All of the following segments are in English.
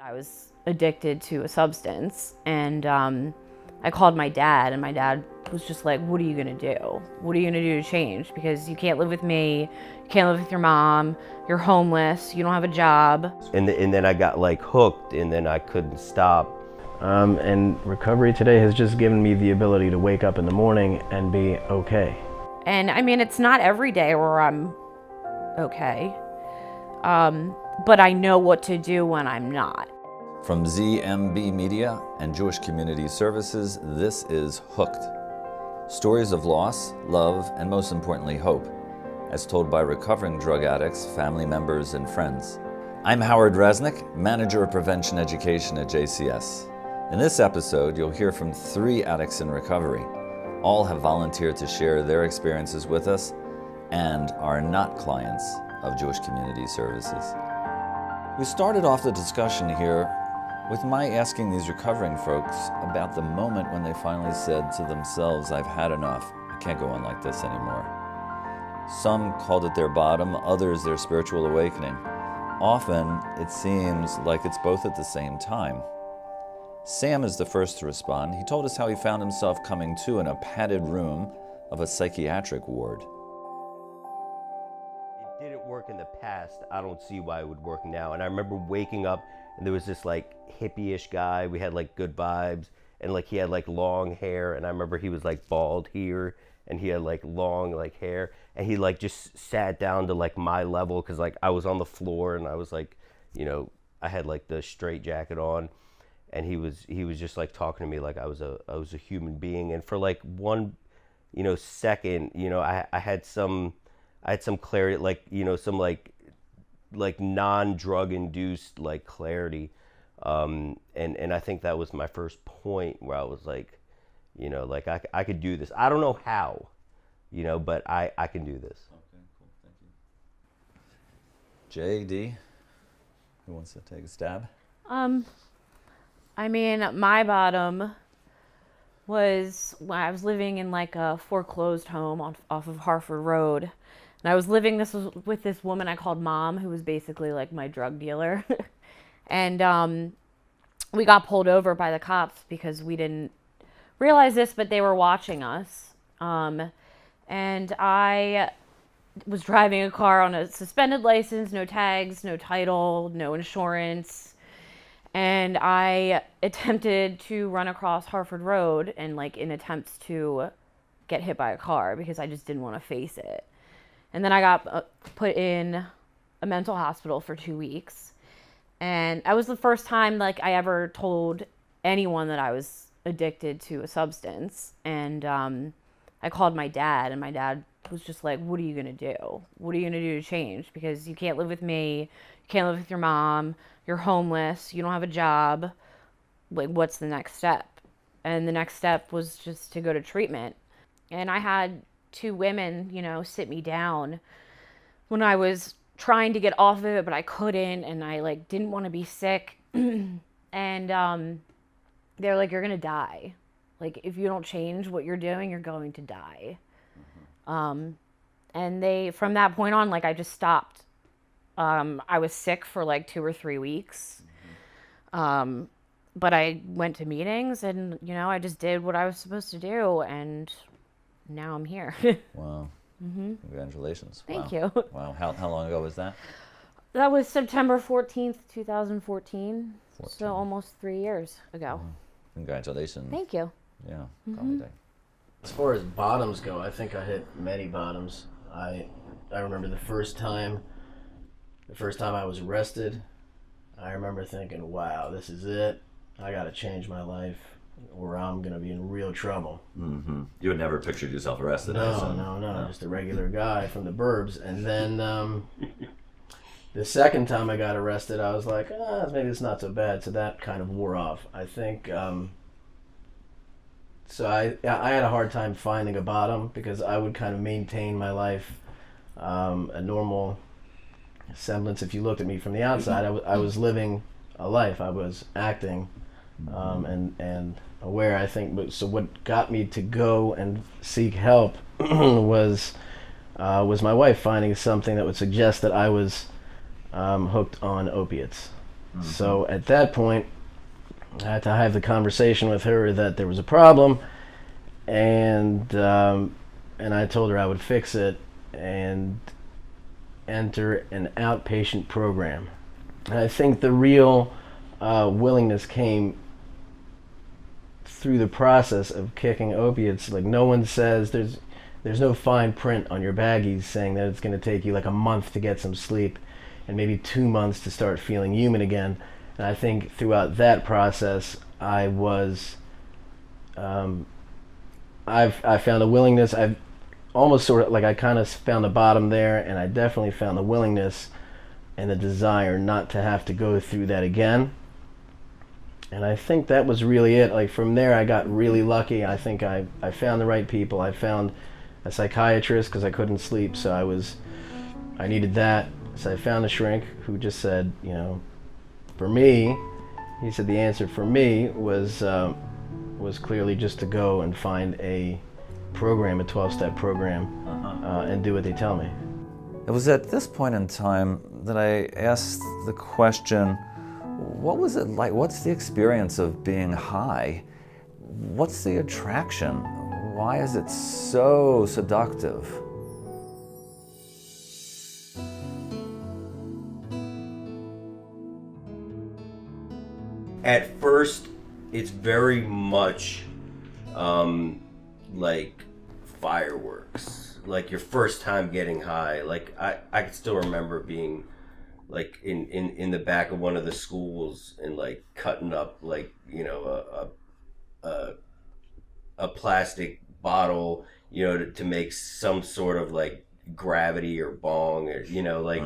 I was addicted to a substance, and I called my dad, and my dad was just like, what are you gonna do? What are you gonna do to change? Because you can't live with me, you can't live with your mom, you're homeless, you don't have a job. And then I got like hooked, and then I couldn't stop. And recovery today has just given me the ability to wake up in the morning and be okay. And I mean, it's not every day where I'm okay, but I know what to do when I'm not. From ZMB Media and Jewish Community Services, this is Hooked. Stories of loss, love, and most importantly, hope, as told by recovering drug addicts, family members, and friends. I'm Howard Resnick, Manager of Prevention Education at JCS. In this episode, you'll hear from 3 addicts in recovery. All have volunteered to share their experiences with us and are not clients of Jewish Community Services. We started off the discussion here with my asking these recovering folks about the moment when they finally said to themselves, I've had enough, I can't go on like this anymore. Some called it their bottom, others their spiritual awakening. Often, it seems like it's both at the same time. Sam is the first to respond. He told us how he found himself coming to in a padded room of a psychiatric ward. It didn't work in the past. I don't see why it would work now. And I remember waking up, and there was this like hippie-ish guy. We had like good vibes, and like he had like long hair, and I remember he was like bald here, and he had like long like hair, and he like just sat down to like my level, because like I was on the floor, and I was like, you know, I had like the straight jacket on, and he was just like talking to me like I was a human being. And for like one, you know, second, you know, I had some clarity, like, you know, some like non-drug induced like clarity, and I think that was my first point where I was like, you know, like I could do this. I don't know how, you know, but I can do this. Okay, cool, thank you. JD, who wants to take a stab? I mean, my bottom was when I was living in like a foreclosed home off of Harford Road. And I was living with this woman I called Mom, who was basically like my drug dealer. And we got pulled over by the cops because we didn't realize this, but they were watching us. And I was driving a car on a suspended license, no tags, no title, no insurance. And I attempted to run across Harford Road and like in attempts to get hit by a car because I just didn't want to face it. And then I got put in a mental hospital for 2 weeks. And that was the first time like I ever told anyone that I was addicted to a substance. And I called my dad, and my dad was just like, what are you going to do? What are you going to do to change? Because you can't live with me, you can't live with your mom, you're homeless, you don't have a job. Like, what's the next step? And the next step was just to go to treatment. And I had 2 women, you know, sit me down when I was trying to get off of it, but I couldn't, and I like didn't want to be sick. And they're like, you're gonna die. Like, if you don't change what you're doing, you're going to die. And they, from that point on, like I just stopped. I was sick for like 2 or 3 weeks. But I went to meetings, and, you know, I just did what I was supposed to do, and now I'm here. Wow. Congratulations. Thank Wow. you. Wow. How long ago was that? That was September 14th, 2014. 14. So almost 3 years ago. Congratulations. Thank you. Yeah. Golly day. As far as bottoms go, I think I hit many bottoms. I remember the first time I was arrested. I remember thinking, wow, this is it. I gotta change my life, or I'm gonna be in real trouble. Mm-hmm. You had never pictured yourself arrested? No, just a regular guy from the burbs. And then the second time I got arrested, I was like, maybe it's not so bad. So that kind of wore off. I think. So I had a hard time finding a bottom, because I would kind of maintain my life, a normal semblance. If you looked at me from the outside, I was living a life. I was acting, and aware, I think. So what got me to go and seek help was my wife finding something that would suggest that I was hooked on opiates. So at that point, I had to have the conversation with her that there was a problem, and I told her I would fix it and enter an outpatient program. And I think the real willingness came through the process of kicking opiates. Like, no one says, there's no fine print on your baggies saying that it's going to take you like a month to get some sleep and maybe 2 months to start feeling human again. And I think throughout that process, I found a willingness. I've almost sort of like, I kind of found the bottom there, and I definitely found the willingness and the desire not to have to go through that again. And I think that was really it. Like, from there, I got really lucky. I think I found the right people. I found a psychiatrist because I couldn't sleep, so I needed that. So I found a shrink who just said, you know, for me, he said the answer for me was clearly just to go and find a program, a 12-step program, and do what they tell me. It was at this point in time that I asked the question, what was it like? What's the experience of being high? What's the attraction? Why is it so seductive? At first, it's very much like fireworks. Like your first time getting high. Like I can still remember being like in the back of one of the schools and like cutting up like, you know, a plastic bottle, you know, to make some sort of like gravity or bong, or, you know, like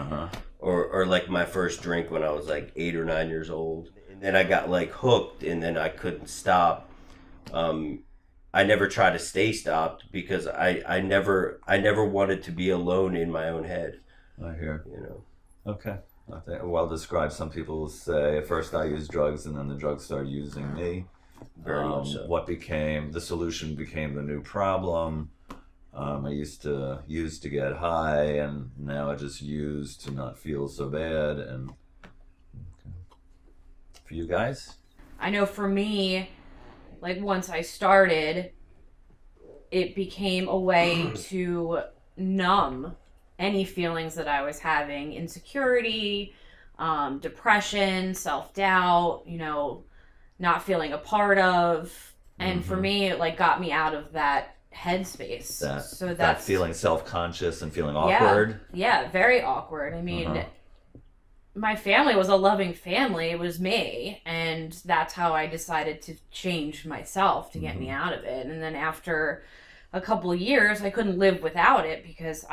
or like my first drink when I was like 8 or 9 years old. And then I got like hooked, and then I couldn't stop. I never tried to stay stopped because I never wanted to be alone in my own head. I hear. You know. Okay. I think well described. Some people say, at first I used drugs and then the drugs started using me. Very much so. What became the solution became the new problem. I used to get high, and now I just use to not feel so bad. And for you guys? I know for me, like once I started, it became a way to numb any feelings that I was having, insecurity, depression, self-doubt, you know, not feeling a part of. And for me, it like got me out of that headspace. That feeling self-conscious and feeling awkward. Yeah, very awkward. I mean, my family was a loving family. It was me. And that's how I decided to change myself to get me out of it. And then after a couple of years, I couldn't live without it because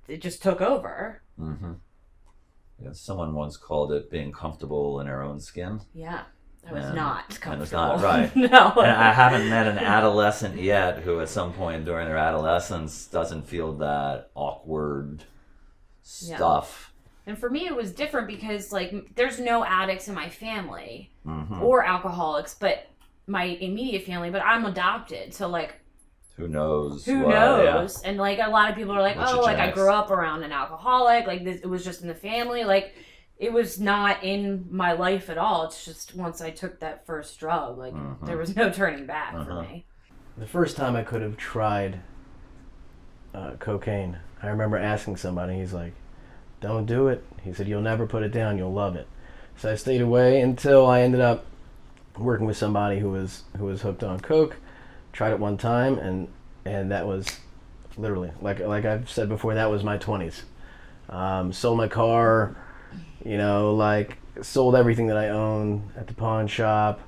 it just took over. Yeah, someone once called it being comfortable in our own skin. Yeah, I was not comfortable. And it's not, right. No. And I haven't met an adolescent yet who at some point during their adolescence doesn't feel that awkward stuff. And for me, it was different because, like, there's no addicts in my family or alcoholics, but my immediate family, but I'm adopted. So, like, who knows? Who knows? Yeah. And, like, a lot of people are like, What's oh, like, I grew up around an alcoholic. Like, it was just in the family. Like, it was not in my life at all. It's just once I took that first drug, like, there was no turning back for me. The first time I could have tried cocaine, I remember asking somebody, he's like, don't do it. He said, you'll never put it down. You'll love it. So I stayed away until I ended up working with somebody who was hooked on coke. Tried it one time, and that was literally, like I've said before, that was my 20s. Sold my car, you know, like sold everything that I owned at the pawn shop.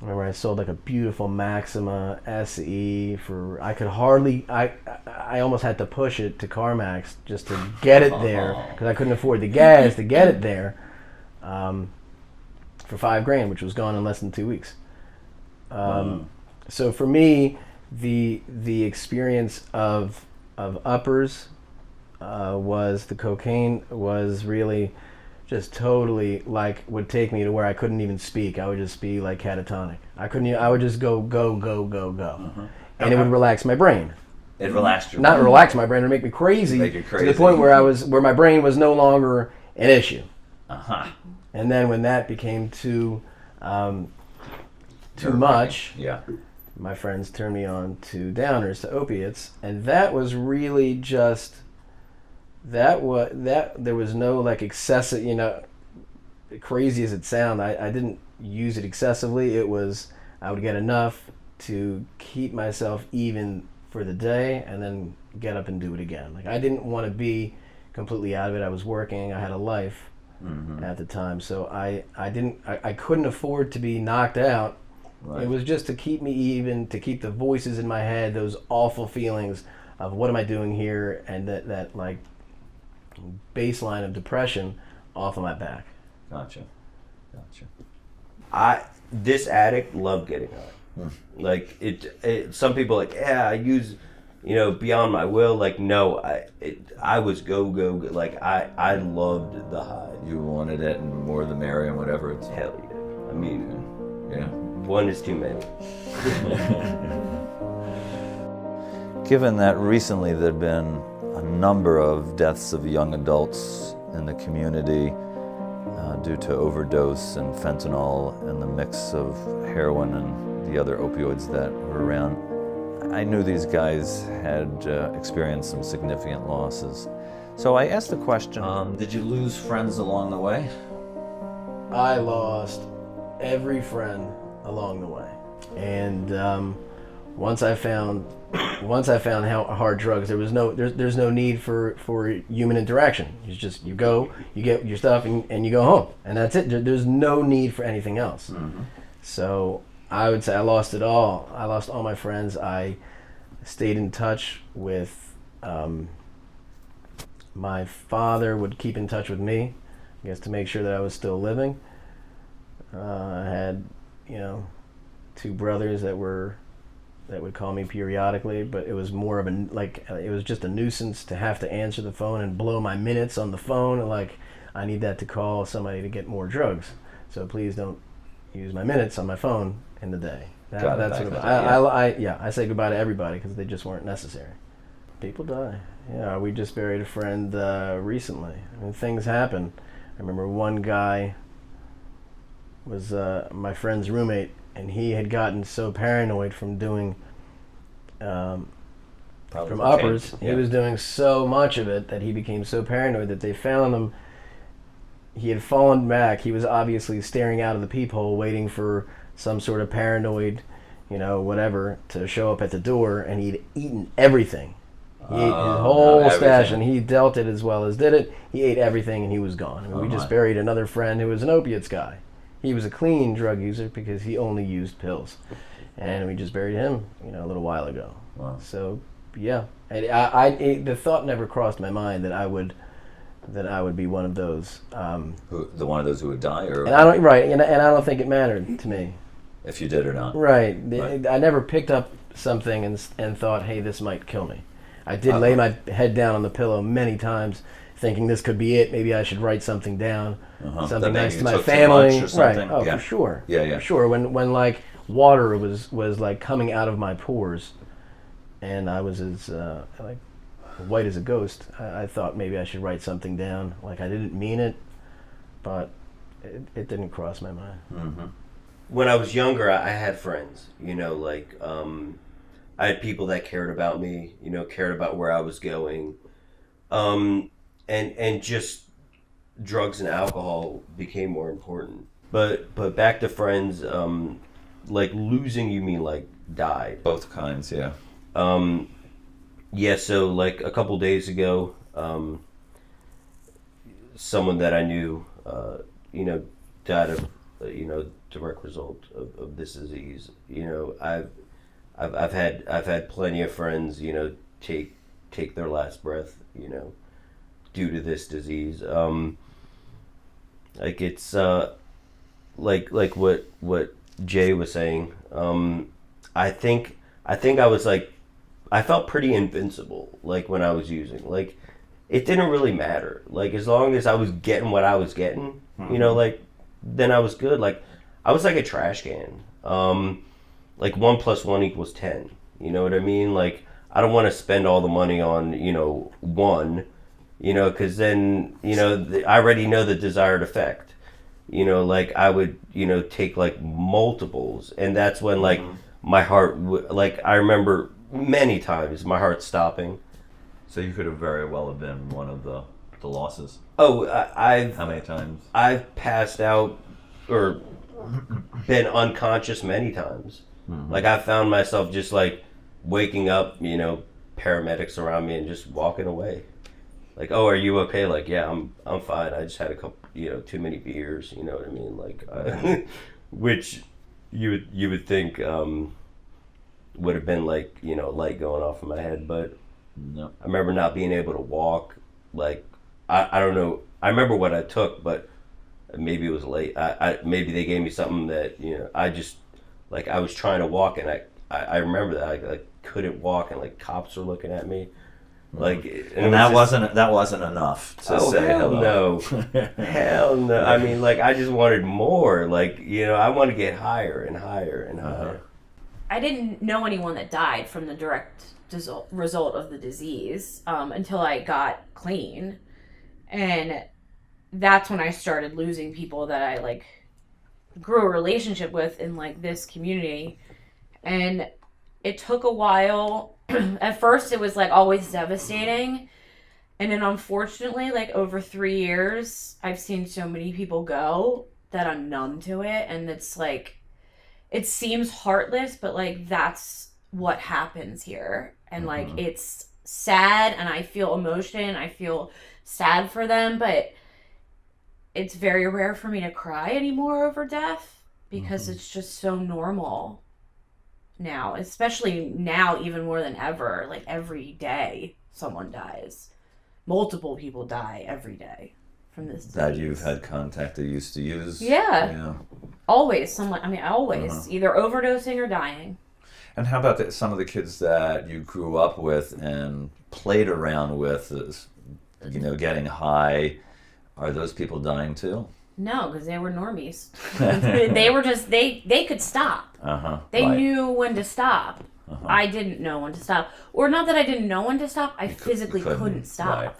I remember I sold like a beautiful Maxima SE for, I almost had to push it to CarMax just to get it there because I couldn't afford the gas to get it there for $5,000, which was gone in less than 2 weeks. So for me, the experience of uppers was the cocaine was really just totally like would take me to where I couldn't even speak. I would just be like catatonic. I would just go, and it would relax my brain. It relaxed your Not brain. Relax my brain, it would make me crazy. Make you crazy. To the point where my brain was no longer an issue. Uh-huh. And then when that became too much, Yeah. my friends turned me on to downers, to opiates, and that was really just that there was no like excessive, crazy as it sounds. I didn't use it excessively. It was, I would get enough to keep myself even for the day and then get up and do it again. Like, I didn't want to be completely out of it. I was working, I had a life at the time, so I couldn't afford to be knocked out. Right. It was just to keep me even, to keep the voices in my head, those awful feelings of what am I doing here, and that like baseline of depression off of my back. Gotcha. This addict loved getting high. Like it. Some people like, yeah, I use, beyond my will. Like, no, I was go. Like I loved the high. You wanted it, and more the merrier, and whatever. It's Hell yeah. I mean, yeah. one is too many. Given that recently there had been a number of deaths of young adults in the community due to overdose and fentanyl and the mix of heroin and the other opioids that were around, I knew these guys had experienced some significant losses. So I asked the question, did you lose friends along the way? I lost every friend along the way, and once I found how hard drugs, there's no need for human interaction. It's just you go, you get your stuff, and you go home, and that's it. There's no need for anything else. So I would say I lost it all. I lost all my friends. I stayed in touch with my father would keep in touch with me, I guess, to make sure that I was still living. I had, two brothers that would call me periodically, but it was more of it was just a nuisance to have to answer the phone and blow my minutes on the phone. Like, I need that to call somebody to get more drugs, so please don't use my minutes on my phone in the day. I say goodbye to everybody because they just weren't necessary. People die. Yeah, we just buried a friend recently. I mean, things happen. I remember one guy was my friend's roommate, and he had gotten so paranoid from doing from uppers. Yeah. He was doing so much of it that he became so paranoid that they found him. He had fallen back. He was obviously staring out of the peephole, waiting for some sort of paranoid, whatever, to show up at the door, and he'd eaten everything. He ate his whole stash, and he dealt it as well as did it. He ate everything, and he was gone. I mean, we just buried another friend who was an opiates guy. He was a clean drug user because he only used pills, and we just buried him, a little while ago. Wow. So, yeah, and the thought never crossed my mind that I would be one of those. One of those who would die, or And I don't think it mattered to me. if you did or not. Right. Right. I never picked up something and thought, hey, this might kill me. I did lay my head down on the pillow many times, thinking this could be it. Maybe I should write something down, something That maybe nice you to my took too family. much or something. Right. Oh, Yeah. for sure. Yeah. For sure. When like water was like coming out of my pores, and I was as like white as a ghost, I thought maybe I should write something down. Like, I didn't mean it, but it didn't cross my mind. Mm-hmm. When I was younger, I had friends, I had people that cared about me, cared about where I was going. And just drugs and alcohol became more important. But back to friends, like losing, you mean like died? Both kinds, yeah. Yeah, so like a couple days ago, someone that I knew, died of, direct result of this disease. I've had plenty of friends, take their last breath, due to this disease. Like it's like what Jay was saying. I think I was like, I felt pretty invincible, like when I was using. Like, it didn't really matter. Like, as long as I was getting what I was getting, then I was good. Like, I was like a trash can. Like 1 + 1 = 10. You know what I mean? Like, I don't want to spend all the money on, one, you know, because then, you know, I already know the desired effect. You know, like I would, you know, take like multiples, and that's when like my heart, like I remember many times my heart stopping. So you could have very well have been one of the losses. Oh, I've How many times? I've passed out or been unconscious many times. Like I found myself just like waking up, you know, paramedics around me and just walking away. Like, oh, are you okay? Like, yeah, I'm fine. I just had a couple, you know, too many beers. You know what I mean? Like, which you would think would have been like, you know, light going off in my head. But No. I remember not being able to walk. Like, I don't know. I remember what I took, but maybe it was late. I maybe they gave me something that, you know, I just like I was trying to walk, and I remember that I like couldn't walk, and like cops were looking at me. Like, And that wasn't enough to Oh, say hell hello. no. Hell no. I mean, like, I just wanted more. Like, you know, I want to get higher and higher and higher. I didn't know anyone that died from the direct result of the disease until I got clean. And that's when I started losing people that I, like, grew a relationship with in, like, this community. And it took a while. At first, it was, like, always devastating. And then, unfortunately, like, over 3 years, I've seen so many people go that I'm numb to it. And it's, like, it seems heartless, but, like, that's what happens here. And, like, it's sad, and I feel emotion. I feel sad for them, but it's very rare for me to cry anymore over death because it's just so normal now, especially now even more than ever. Like every day someone dies. Multiple people die every day from this disease. That you've had contact that used to use. Yeah. Always someone, I mean, always either overdosing or dying. And how about some of the kids that you grew up with and played around with, you know, getting high? Are those people dying too? No, because they were normies. They were just, they could stop. They right. knew when to stop. I didn't know when to stop. Or not that I didn't know when to stop, I physically couldn't stop. Right.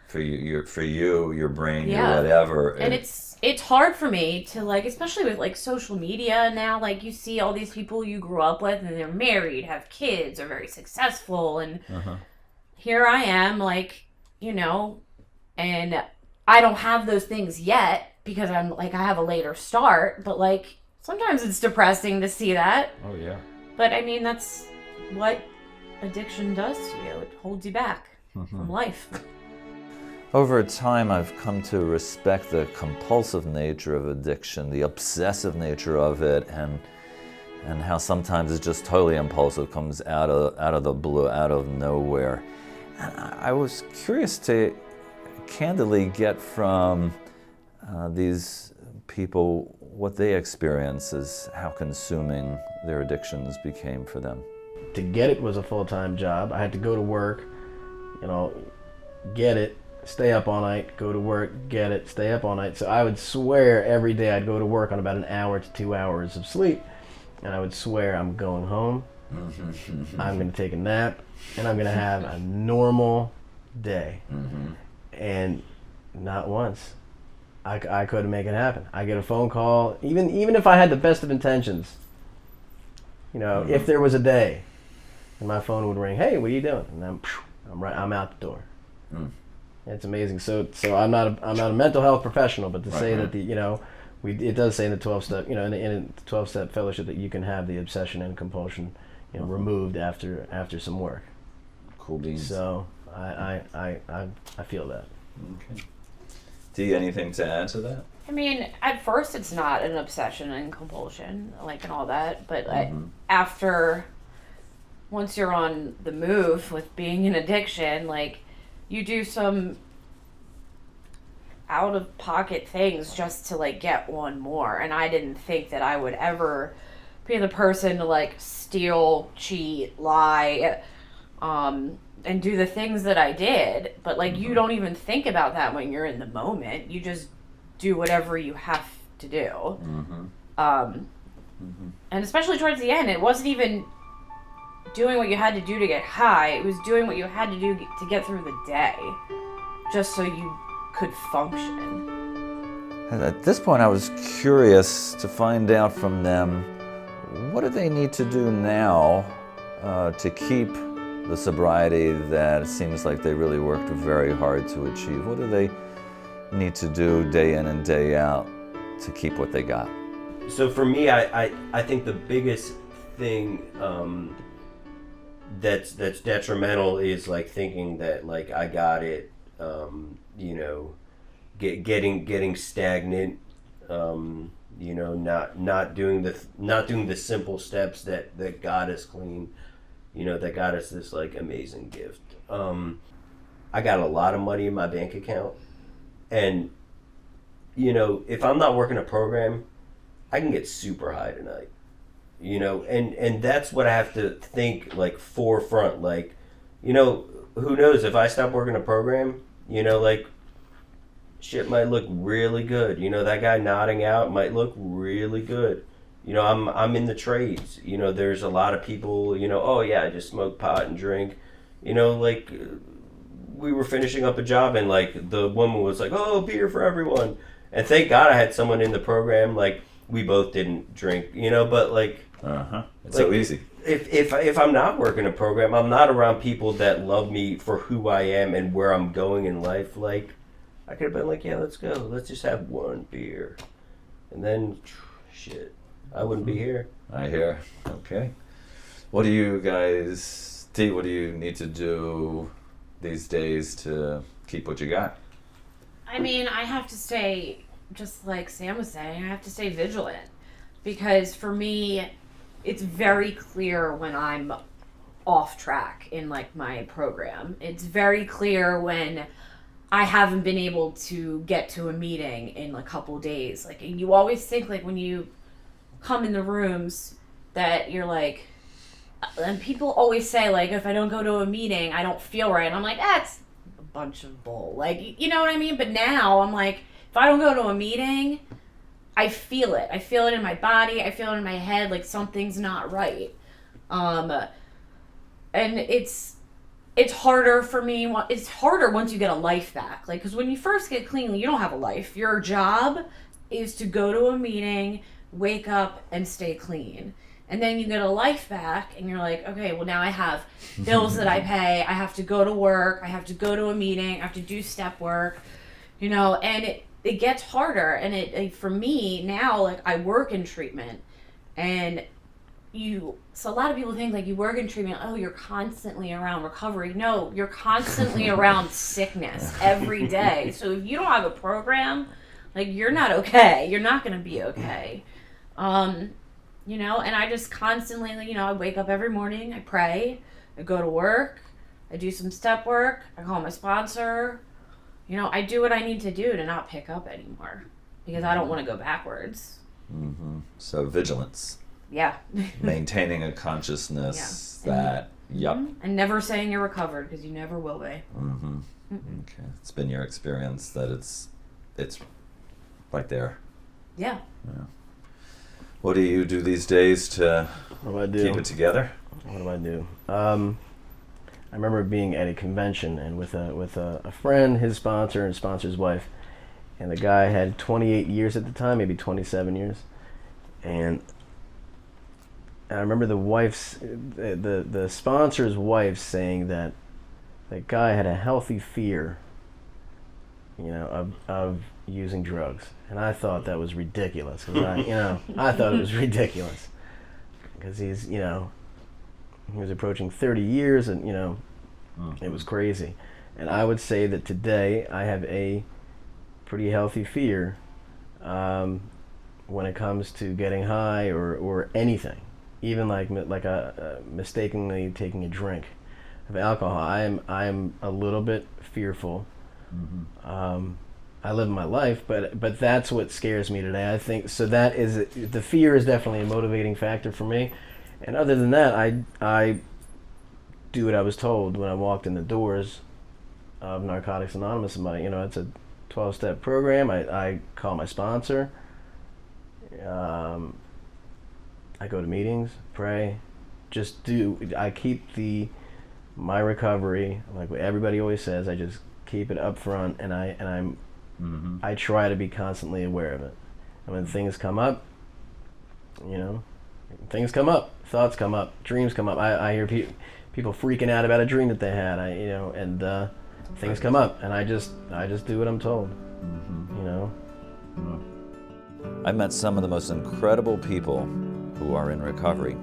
For you, your brain, Yeah. your whatever. And it's hard for me to, like, especially with, like, social media now, like, you see all these people you grew up with and they're married, have kids, are very successful, and here I am, like, you know, and I don't have those things yet because I'm, like, I have a later start, but, like, sometimes it's depressing to see that. Oh, yeah. But, I mean, that's what addiction does to you. It holds you back from life. Over time, I've come to respect the compulsive nature of addiction, the obsessive nature of it, and how sometimes it's just totally impulsive, comes out of the blue, out of nowhere. And I was curious to candidly get from these people what they experience as how consuming their addictions became for them. To get it was a full-time job. I had to go to work, you know, get it, stay up all night, go to work, get it, stay up all night. So I would swear every day I'd go to work on about an hour to 2 hours of sleep. And I would swear I'm going home, I'm going to take a nap, and I'm going to have a normal day. And not once. I couldn't make it happen. I get a phone call, even if I had the best of intentions, you know, if there was a day, and my phone would ring, hey, what are you doing? And I'm out the door. It's amazing. So I'm not a mental health professional, but to say that it does say in the 12-step, you know, in the 12-step fellowship that you can have the obsession and compulsion, you know, removed after some work. Cool beans. So I feel that. Okay. Dee, anything to add to that? I mean, at first it's not an obsession and compulsion, like, and all that, but after, once you're on the move with being an addiction, like, you do some out-of-pocket things just to, like, get one more, and I didn't think that I would ever be the person to, like, steal, cheat, lie, and do the things that I did, but, like, you don't even think about that when you're in the moment. You just do whatever you have to do. And especially towards the end, it wasn't even doing what you had to do to get high. It was doing what you had to do to get through the day. just so you could function. And at this point, I was curious to find out from them, what do they need to do now to keep the sobriety that it seems like they really worked very hard to achieve? What do they need to do day in and day out to keep what they got? So for me, I think the biggest thing that's detrimental is like thinking that like I got it, you know, getting stagnant, you know, not doing the simple steps that got us clean, you know, that got us this like amazing gift. I got a lot of money in my bank account, and you know, if I'm not working a program, I can get super high tonight, you know, and that's what I have to think like forefront, like, you know, who knows if I stop working a program, you know, like shit might look really good. You know, that guy nodding out might look really good. You know, I'm in the trades. You know, there's a lot of people, you know, oh yeah, I just smoke pot and drink. You know, like we were finishing up a job and like the woman was like, oh, beer for everyone. And thank God I had someone in the program, like we both didn't drink, you know, but like It's like, so easy. If I'm not working a program, I'm not around people that love me for who I am and where I'm going in life, like I could have been like, yeah, let's go. Let's just have one beer. And then, shit, I wouldn't be here. I hear. Okay. What do you guys, T, what do you need to do these days to keep what you got? I mean, I have to stay, just like Sam was saying, I have to stay vigilant. Because for me, it's very clear when I'm off track in like my program. It's very clear when I haven't been able to get to a meeting in a couple days. Like, you always think like when you come in the rooms that you're like, and people always say like, if I don't go to a meeting, I don't feel right. And I'm like, that's a bunch of bull. Like, you know what I mean? But now I'm like, if I don't go to a meeting, I feel it. I feel it in my body. I feel it in my head. Like something's not right. And it's harder for me. It's harder once you get a life back. Like, because when you first get clean, you don't have a life. Your job is to go to a meeting, wake up, and stay clean. And then you get a life back, and you're like, okay, well, now I have bills that I pay. I have to go to work. I have to go to a meeting. I have to do step work, you know, and it gets harder. And for me now, like, I work in treatment, and so a lot of people think like you work in treatment, oh, you're constantly around recovery. No, you're constantly around sickness every day. So if you don't have a program, like, you're not okay. You're not going to be okay. You know, and I just constantly, you know, I wake up every morning, I pray, I go to work, I do some step work, I call my sponsor. You know, I do what I need to do to not pick up anymore because I don't want to go backwards. Mm-hmm. So vigilance. Yeah. Maintaining a consciousness that, yep. And never saying you're recovered because you never will be. Mm-hmm. Okay. It's been your experience that it's right there. Yeah. What do you do these days to keep it together? What do I do? I remember being at a convention and with a friend, his sponsor, and sponsor's wife, and the guy had 28 years at the time, maybe 27 years, and I remember the sponsor's wife saying that that guy had a healthy fear, you know, of using drugs, and I thought that was ridiculous because I thought it was ridiculous because he's, you know, he was approaching 30 years and, you know, it was crazy. And I would say that today I have a pretty healthy fear when it comes to getting high or anything, even like mistakenly taking a drink of alcohol. I'm a little bit fearful. Mm-hmm. I live my life, but that's what scares me today. I think so. That is, the fear is definitely a motivating factor for me. And other than that, I do what I was told when I walked in the doors of Narcotics Anonymous. You know, it's a 12-step program. I call my sponsor. I go to meetings, pray, I keep my recovery, like what everybody always says, I just keep it up front, and I try to be constantly aware of it. And when things come up, things come up, thoughts come up, dreams come up. I hear people freaking out about a dream that they had. Things come up, and I just do what I'm told. I met some of the most incredible people who are in recovery.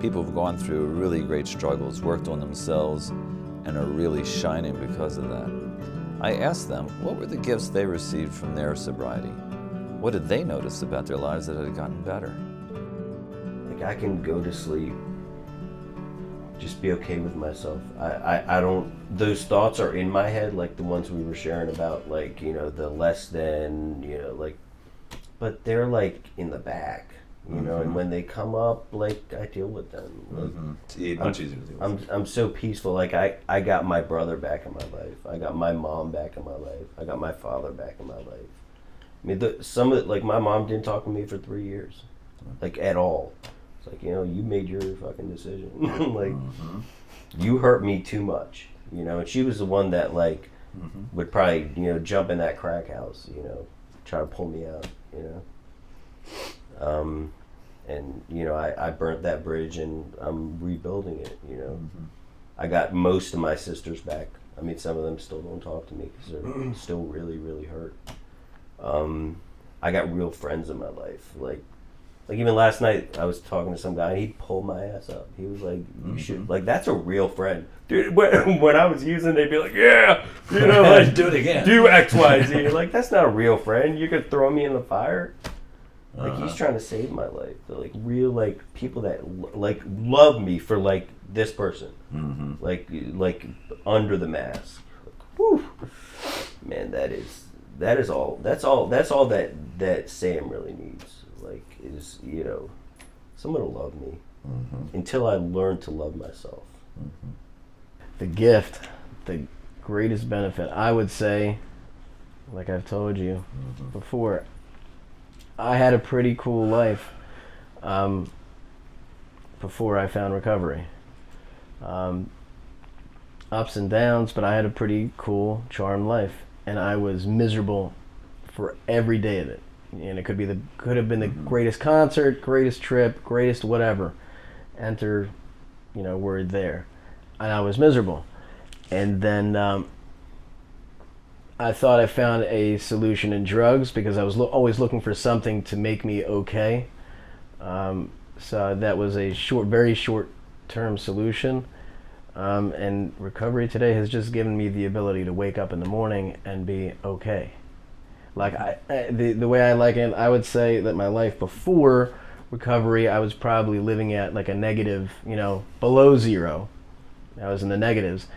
People who've gone through really great struggles, worked on themselves, and are really shining because of that. I asked them what were the gifts they received from their sobriety. What did they notice about their lives that had gotten better? Like, I can go to sleep, just be okay with myself. I don't, those thoughts are in my head, like the ones we were sharing about, like, the less than, but they're like in the back, and when they come up, like, I deal with them. Like, It's much easier to deal with. I'm so peaceful. Like, I got my brother back in my life. I got my mom back in my life. I got my father back in my life. I mean, like, my mom didn't talk to me for 3 years, like, at all. It's like, you made your fucking decision. Like, you hurt me too much, and she was the one that, like, would probably, jump in that crack house, try to pull me out, and, I burnt that bridge, and I'm rebuilding it, I got most of my sisters back. I mean, some of them still don't talk to me because they're still really, really hurt. I got real friends in my life, like even last night, I was talking to some guy, and he pulled my ass up. He was like, "You should, like, that's a real friend, dude." When I was using, they'd be like, "Yeah, like, do it again, do X, Y, Z." Like, that's not a real friend. You could throw me in the fire. Like, he's trying to save my life. They're like real, like, people that like love me for, like, this person, like under the mask. Like, whew. Man, that's all that Sam really needs. Like, is, someone to love me until I learn to love myself. The gift, the greatest benefit, I would say, like I've told you before, I had a pretty cool life before I found recovery. Ups and downs, but I had a pretty cool, charmed life, and I was miserable for every day of it. And it could have been the greatest concert, greatest trip, greatest whatever. Enter, word there, and I was miserable. And then I thought I found a solution in drugs because I was always looking for something to make me okay. So that was a very short-term solution. And recovery today has just given me the ability to wake up in the morning and be okay. Like, the way I like it, I would say that my life before recovery, I was probably living at like a negative, below zero. I was in the negatives.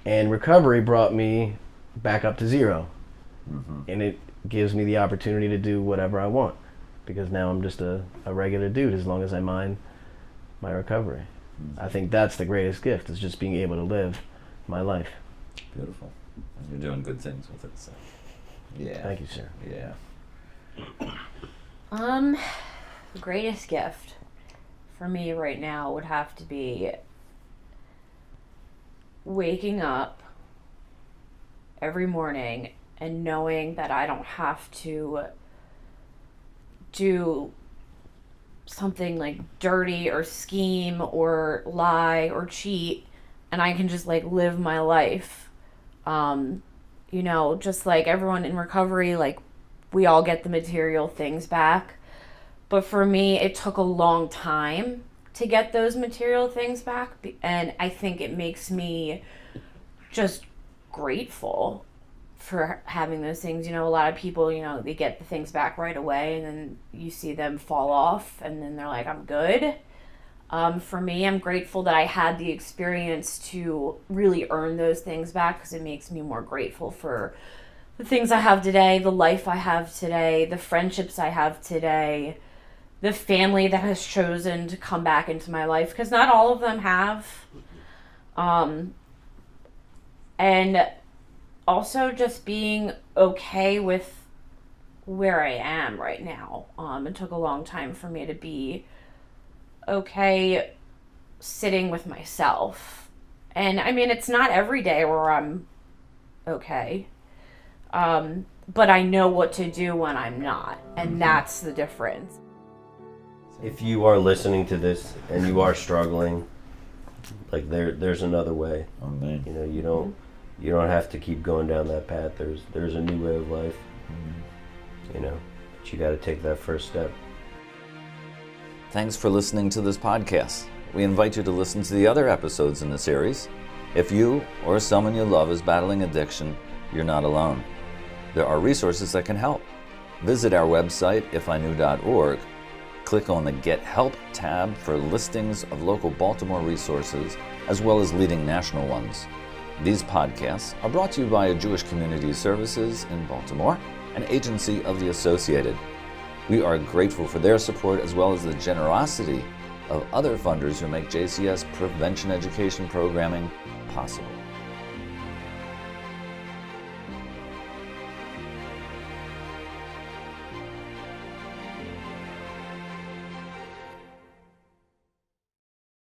And recovery brought me back up to zero. And it gives me the opportunity to do whatever I want. Because now I'm just a regular dude as long as I mind my recovery. I think that's the greatest gift, is just being able to live my life. Beautiful. And you're doing good things with it, so. Yeah. Thank you, sir. Yeah. The greatest gift for me right now would have to be waking up every morning and knowing that I don't have to do something like dirty or scheme or lie or cheat, and I can just like live my life. Just like everyone in recovery, like, we all get the material things back. But for me, it took a long time to get those material things back. And I think it makes me just grateful for having those things. A lot of people, they get the things back right away, and then you see them fall off, and then they're like, I'm good. For me, I'm grateful that I had the experience to really earn those things back, because it makes me more grateful for the things I have today, the life I have today, the friendships I have today, the family that has chosen to come back into my life, because not all of them have. And also just being okay with where I am right now. It took a long time for me to be okay sitting with myself. And I mean, it's not every day where I'm okay. But I know what to do when I'm not, and that's the difference. If you are listening to this and you are struggling, like there's another way. Oh man. You know, you don't have to keep going down that path. There's a new way of life. You know, but you got to take that first step. Thanks for listening to this podcast. We invite you to listen to the other episodes in the series. If you or someone you love is battling addiction, you're not alone. There are resources that can help. Visit our website, ifiknew.org. Click on the Get Help tab for listings of local Baltimore resources, as well as leading national ones. These podcasts are brought to you by Jewish Community Services in Baltimore, an agency of the Associated. We are grateful for their support as well as the generosity of other funders who make JCS prevention education programming possible.